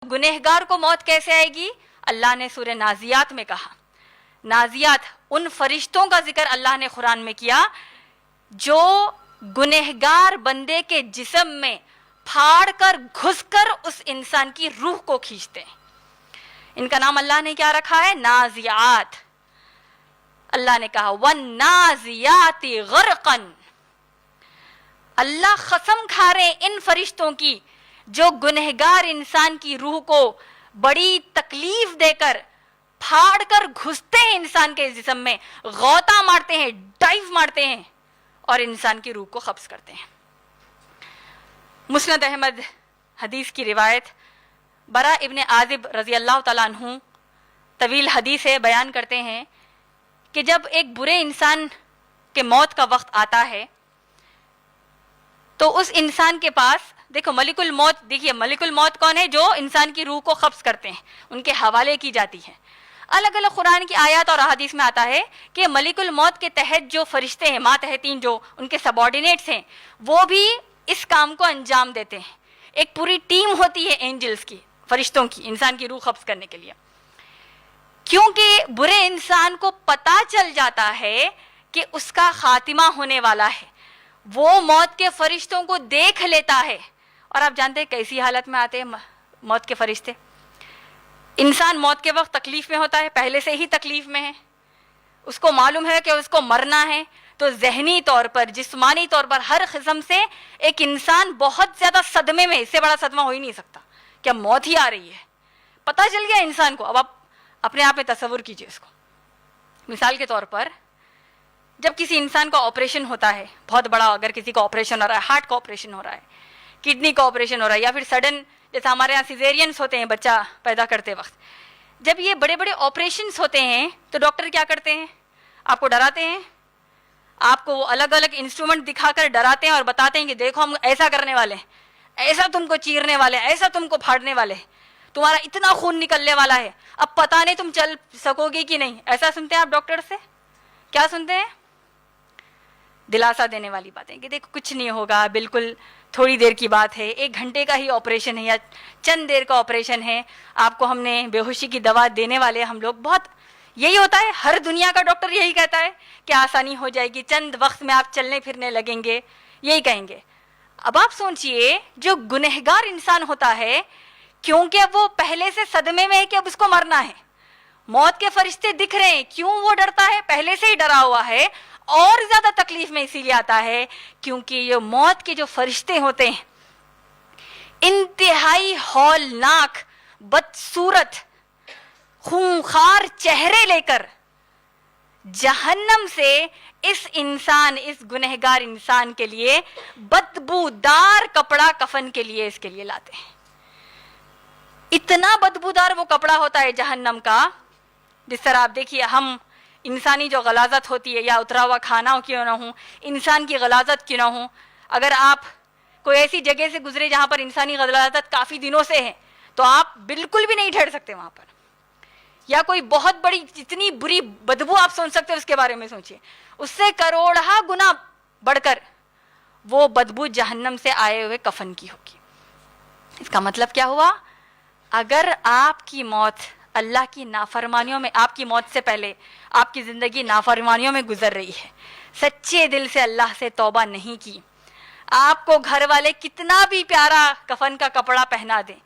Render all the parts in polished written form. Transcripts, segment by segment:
गुनहगार को मौत कैसे आएगी? अल्लाह ने सूरह नाजियात में कहा। नाजियात, उन फरिश्तों का जिक्र अल्लाह ने कुरान में किया जो गुनहगार बंदे के जिस्म में फाड़ कर घुस कर उस इंसान की रूह को खींचते हैं। इनका नाम अल्लाह ने क्या रखा है? नाजियात। अल्लाह ने कहा वन नाजियाती गर्कन। अल्लाह कसम खा रहे इन फरिश्तों की जो गुनहगार इंसान की रूह को बड़ी तकलीफ देकर फाड़ कर घुसते हैं इंसान के जिस्म में, गौता मारते हैं, डाइव मारते हैं और इंसान की रूह को कब्ज करते हैं। मुस्नद अहमद हदीस की रिवायत, बरा इब्न आजिब रजी अल्लाह तआला अन्हु तवील हदीस है, बयान करते हैं कि जब एक बुरे इंसान के मौत का वक्त आता है तो उस इंसान के पास, देखो मलिकुल मौत, देखिए मलिकुल मौत कौन है? जो इंसान की रूह को कब्ज करते हैं, उनके हवाले की जाती है। अलग अलग कुरान की आयत और अहादीस में आता है कि मलिकुल मौत के तहत जो फरिश्ते हैं, मातहतीन, जो उनके सबॉर्डिनेट्स हैं, वो भी इस काम को अंजाम देते हैं। एक पूरी टीम होती है एंजल्स की, फरिश्तों की, इंसान की रूह कब्ज करने के लिए। क्योंकि बुरे इंसान को पता चल जाता है कि उसका खातिमा होने वाला है, वो मौत के फरिश्तों को देख लेता है। और आप जानते हैं कैसी हालत में आते हैं मौत के फरिश्ते? इंसान मौत के वक्त तकलीफ में होता है, पहले से ही तकलीफ में है, उसको मालूम है कि उसको मरना है, तो जहनी तौर पर, जिस्मानी तौर पर, हर किस्म से एक इंसान बहुत ज्यादा सदमे में, इससे बड़ा सदमा हो ही नहीं सकता कि अब मौत ही आ रही है। पता चल गया इंसान को। अब आप अपने आप में तसव्वुर कीजिए इसको। मिसाल के तौर पर जब किसी इंसान का ऑपरेशन होता है, बहुत बड़ा, अगर किसी का ऑपरेशन हो रहा है, हार्ट का ऑपरेशन हो रहा है, किडनी का ऑपरेशन हो रहा है, या फिर सडन, जैसे हमारे यहाँ सिजेरियंस होते हैं बच्चा पैदा करते वक्त, जब ये बड़े बड़े ऑपरेशंस होते हैं तो डॉक्टर क्या करते हैं? आपको डराते हैं, आपको अलग अलग इंस्ट्रूमेंट दिखाकर डराते हैं और बताते हैं कि देखो हम ऐसा करने वाले हैं, ऐसा तुमको चीरने वाले, ऐसा तुमको फाड़ने वाले, तुम्हारा इतना खून निकलने वाला है, अब पता नहीं तुम चल सकोगे कि नहीं। ऐसा सुनते हैं आप डॉक्टर से? क्या सुनते हैं? दिलासा देने वाली बातें कि देखो कुछ नहीं होगा, बिल्कुल थोड़ी देर की बात है, 1 घंटे का ही ऑपरेशन है या चंद देर का ऑपरेशन है, आपको हमने बेहोशी की दवा देने वाले हम लोग। बहुत यही होता है, हर दुनिया का डॉक्टर यही कहता है कि आसानी हो जाएगी, चंद वक्त में आप चलने फिरने लगेंगे, यही कहेंगे। अब आप सोचिए, जो गुनहगार इंसान होता है, क्योंकि अब वो पहले से सदमे में है कि अब उसको मरना है, मौत के फरिश्ते दिख रहे हैं, क्यों वो डरता है? पहले से ही डरा हुआ है, और ज्यादा तकलीफ में इसीलिए आता है क्योंकि ये मौत के जो फरिश्ते होते हैं, इंतहाई हौलनाक, बदसूरत, खूंखार चेहरे लेकर जहन्नम से इस इंसान, इस गुनहगार इंसान के लिए बदबूदार कपड़ा कफन के लिए इसके लिए लाते हैं। इतना बदबूदार वो कपड़ा होता है जहन्नम का, जिस तरह आप देखिए, हम इंसानी जो गलाजत होती है, या उतरा हुआ खाना क्यों ना हो, इंसान की गलाजत क्यों ना हो, अगर आप कोई ऐसी जगह से गुजरे जहां पर इंसानी गलाजत काफी दिनों से है, तो आप बिल्कुल भी नहीं ठहर सकते वहां पर। या कोई बहुत बड़ी, जितनी बुरी बदबू आप सोच सकते हो उसके बारे में सोचिए, उससे करोड़ा गुना बढ़कर वो बदबू जहन्नम से आए हुए कफन की होगी। इसका मतलब क्या हुआ? अगर आपकी मौत अल्लाह की नाफरमानियों में, आपकी मौत से पहले आपकी जिंदगी नाफरमानियों में गुजर रही है, सच्चे दिल से अल्लाह से तौबा नहीं की, आपको घर वाले कितना भी प्यारा कफन का कपड़ा पहना दें,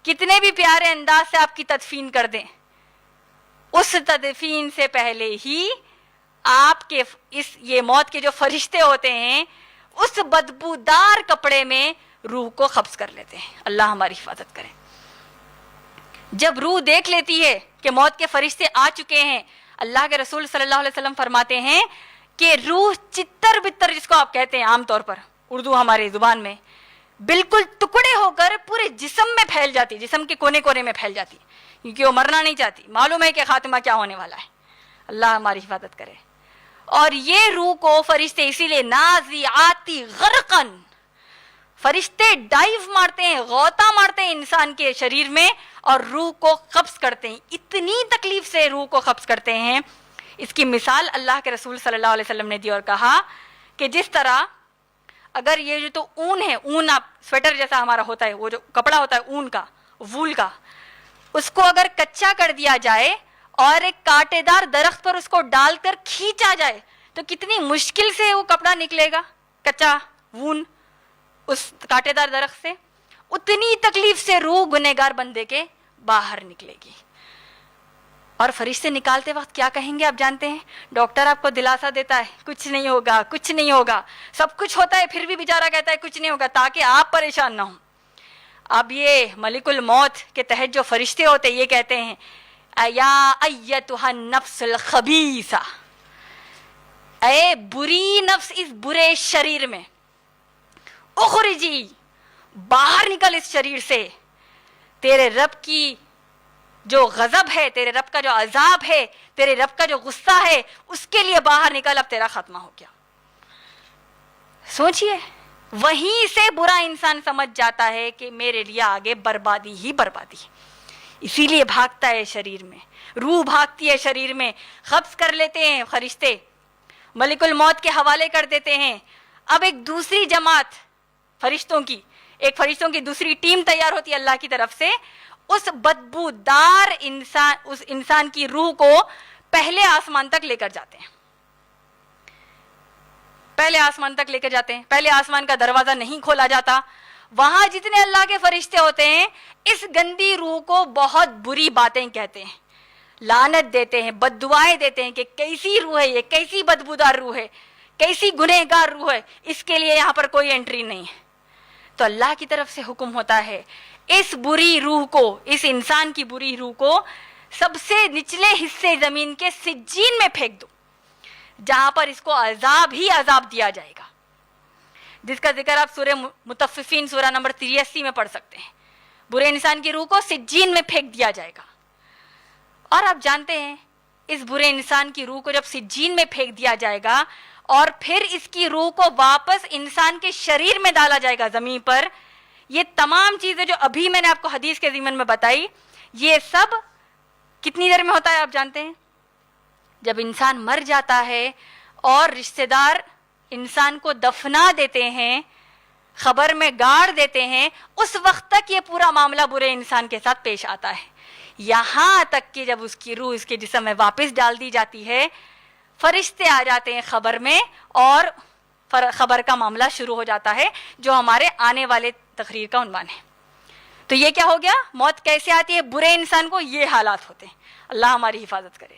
कितने भी प्यारे अंदाज से आपकी तदफीन कर दें, उस तदफीन से पहले ही आपके ये मौत के जो फरिश्ते होते हैं, उस बदबूदार कपड़े में रूह को कब्ज कर लेते हैं। अल्लाह हमारी हिफाजत करे। जब रूह देख लेती है कि मौत के फरिश्ते आ चुके हैं, अल्लाह के रसूल सल्लल्लाहु अलैहि वसल्लम फरमाते हैं कि रूह चित्तर बित्तर, जिसको आप कहते हैं आमतौर पर उर्दू हमारी जुबान में, बिल्कुल टुकड़े होकर पूरे जिस्म में फैल जाती, जिस्म के कोने कोने में फैल जाती, क्योंकि वो मरना नहीं चाहती, मालूम है कि खातिमा क्या होने वाला है। अल्लाह हमारी हिफाजत करे। और ये रूह को फरिश्ते इसीलिए नाज़िआती गर्कन, फरिश्ते डाइव मारते हैं, गौता मारते हैं इंसान के शरीर में और रूह को कब्ज करते हैं। इतनी तकलीफ से रूह को कब्ज करते हैं। इसकी मिसाल अल्लाह के रसूल सल्लल्लाहु अलैहि वसल्लम ने दी और कहा कि जिस तरह अगर ये जो तो ऊन है, ऊन आप स्वेटर जैसा हमारा होता है, वो जो कपड़ा होता है ऊन का, وول کا, اس کو اگر کچا کر دیا جائے اور ایک کانٹے دار درخت پر اس کو ڈال کر کھینچا جائے تو کتنی مشکل سے وہ کپڑا نکلے گا, کچا وون اس کانٹے دار درخت سے. اتنی تکلیف سے روح گنہگار بندے کے باہر نکلے گی. اور فرشتے نکالتے وقت کیا کہیں گے آپ جانتے ہیں؟ ڈاکٹر آپ کو دلاسا دیتا ہے کچھ نہیں ہوگا, کچھ نہیں ہوگا, سب کچھ ہوتا ہے پھر بھی بیچارہ کہتا ہے کچھ نہیں ہوگا تاکہ آپ پریشان نہ ہوں. اب یہ ملک الموت کے تحت جو فرشتے ہوتے یہ کہتے ہیں یا ایتھا النفس الخبیثہ, اے بری نفس اس برے شریر میں, اخرجی باہر نکل اس شریر سے, تیرے رب کی جو غضب ہے, تیرے رب کا جو عذاب ہے, تیرے رب کا جو غصہ ہے اس کے لیے باہر نکل, اب تیرا خاتمہ ہو گیا. سوچئے, وہیں سے برا انسان سمجھ جاتا ہے کہ میرے لیے آگے بربادی ہی بربادی, اسی لیے بھاگتا ہے شریر میں, روح بھاگتی ہے شریر میں, قبض کر لیتے ہیں فرشتے, ملک الموت کے حوالے کر دیتے ہیں. اب ایک دوسری جماعت فرشتوں کی, ایک فرشتوں کی دوسری ٹیم تیار ہوتی ہے اللہ کی طرف سے, اس بدبودار انسان, اس انسان کی روح کو پہلے آسمان تک لے کر جاتے ہیں, پہلے آسمان تک لے کر جاتے ہیں. پہلے آسمان کا دروازہ نہیں کھولا جاتا, وہاں جتنے اللہ کے فرشتے ہوتے ہیں اس گندی روح کو بہت بری باتیں کہتے ہیں, لعنت دیتے ہیں, بد دعائیں دیتے ہیں کہ کیسی روح ہے یہ, کیسی بدبودار روح ہے, کیسی گنہگار روح ہے, اس کے لیے یہاں پر کوئی انٹری نہیں ہے. تو اللہ کی طرف سے حکم ہوتا ہے اس بری روح کو, اس انسان کی بری روح کو سب سے نچلے حصے زمین کے سجین میں پھینک دو, جہاں پر اس کو عذاب ہی عذاب دیا جائے گا, جس کا ذکر آپ سورہ مطففین سورہ نمبر 83 میں پڑھ سکتے ہیں. برے انسان کی روح کو سجین میں پھینک دیا جائے گا. اور آپ جانتے ہیں اس برے انسان کی روح کو جب سجین میں پھینک دیا جائے گا اور پھر اس کی روح کو واپس انسان کے شریر میں ڈالا جائے گا زمین پر, یہ تمام چیزیں جو ابھی میں نے آپ کو حدیث کے ضمن میں بتائی, یہ سب کتنی دیر میں ہوتا ہے آپ جانتے ہیں؟ جب انسان مر جاتا ہے اور رشتہ دار انسان کو دفنا دیتے ہیں, خبر میں گاڑ دیتے ہیں, اس وقت تک یہ پورا معاملہ برے انسان کے ساتھ پیش آتا ہے. یہاں تک کہ جب اس کی روح اس کے جسم میں واپس ڈال دی جاتی ہے, فرشتے آ جاتے ہیں خبر میں اور خبر کا معاملہ شروع ہو جاتا ہے جو ہمارے آنے والے تقریر کا عنوان ہے. تو یہ کیا ہو گیا, موت کیسے آتی ہے, برے انسان کو یہ حالات ہوتے ہیں. اللہ ہماری حفاظت کرے.